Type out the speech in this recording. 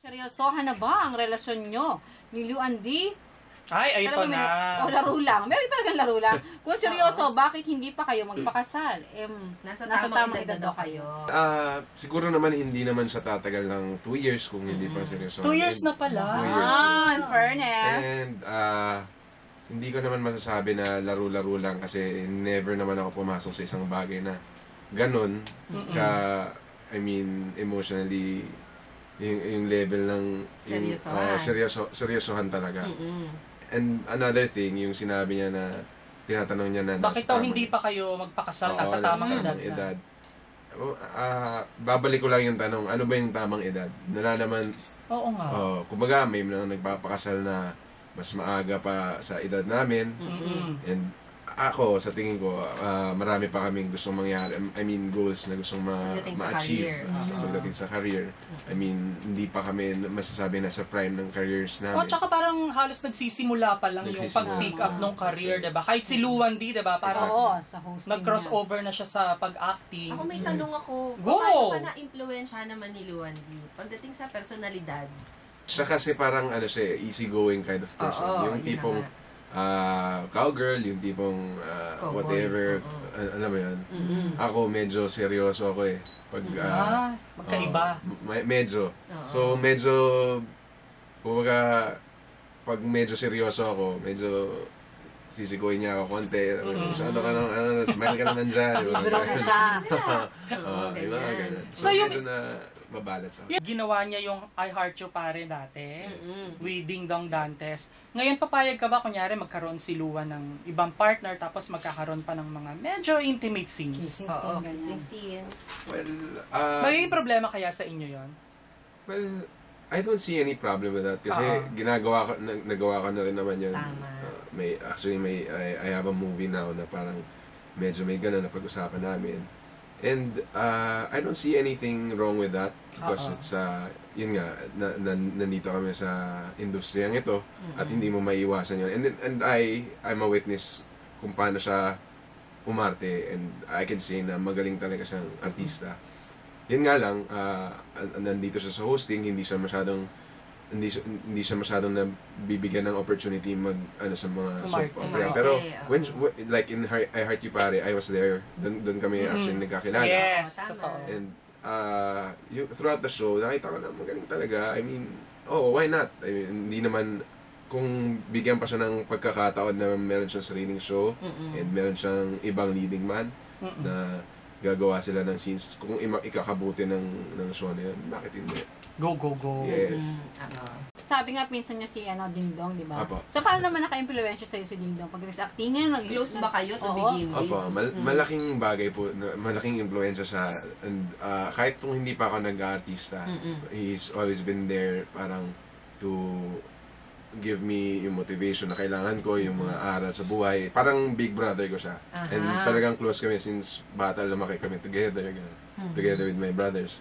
Seryosohan na ba ang relasyon nyo ni Liu Andy? Ay, ito Talagang na. O laro lang. Meron talagang laro lang. Kung seryoso, bakit hindi pa kayo magpakasal? Nasa tamang edad daw kayo. Siguro naman hindi naman siya tatagal ng 2 years kung hindi pa seryoso. 2 years na pala. 2 years. In fairness. And hindi ko naman masasabi na laro-laro lang kasi never naman ako pumasok sa isang bagay na ganun emotionally yung level ng seryosohan talaga. And another thing, yung sinabi niya na tinatanong niya na bakit daw hindi pa kayo magpakasal sa tamang edad na? Babalik ko lang yung tanong, ano ba yung tamang edad? Nalalaman, Oo nga. kumbaga may mga nagpapakasal na mas maaga pa sa edad namin. And ako, sa tingin ko, marami pa kaming gustong mangyari. Goals na gustong ma-achieve pagdating sa career. Hindi pa kami masasabi na sa prime ng careers namin. Tsaka parang halos nagsisimula pa lang yung pag-pick up ng career, diba? Kahit si Luan D, diba? Parang sa hosting nag-crossover na siya sa pag-acting. Ako may tanong ako, Go! paano ka na-influensya naman ni Luan D? Pagdating sa personalidad? Siya kasi parang easygoing kind of person. Yung tipong cowgirl, yung tipong whatever, alam mo yun. Ako medyo seryoso ako eh. Pag, magkaiba. Medyo. So medyo, kumbaga, pag medyo seryoso ako, medyo sisiguin niya ako konti. Masyado ka nang, smile ka naman dyan. Biro na siya. Ganyan. So, So medyo na babalance ako. Ginawa niya yung I Heart You Pare dati with Ding Dong Dantes. Ngayon, papayag ka ba, kunyari, magkaroon si Luan ng ibang partner tapos magkakaroon pa ng mga medyo intimate scenes? Oo, kissing scenes. Well, Magiging problema kaya sa inyo yon? well, I don't see any problem with that kasi nagawa ko na rin naman yun. Tama. I have a movie now na parang medyo may ganun na pag-usapan namin. And I don't see anything wrong with that because it's yun nga nandito kami sa industriyang ito at hindi mo maiiwasan yun. And I'm a witness kung paano siya umarte and I can say na magaling talaga siyang artista. Yun nga lang nandito siya sa hosting, hindi siya masyadong nabibigyan ng opportunity sa mga soap opera. Pero when like in I Heart You Pare, I was there. Doon kami actually nagkakilala. Yes, tama. totoo. And throughout the show, nakita ko na magaling talaga. Why not? Hindi naman kung bigyan pa siya ng pagkakataon na meron siyang sariling show and meron siyang ibang leading man na gagawa sila ng scenes kung ikakabuti ng show na yun, bakit hindi? Go, go, go. Yes. Sabi nga pinsan niya si Ding Dong, di ba? Apo. So paano naman naka-influensya sa'yo si Ding Dong? Pagdating sa acting niya, Close ba kayo to begin with? Opo, malaking bagay po, malaking influensya siya. And kahit kung hindi pa ako nag-artista, he's always been there parang to give me yung motivation na kailangan ko, yung mga aral sa buhay. Parang big brother ko siya. And talagang close kami since bata, lumaki kami together. Together with my brothers.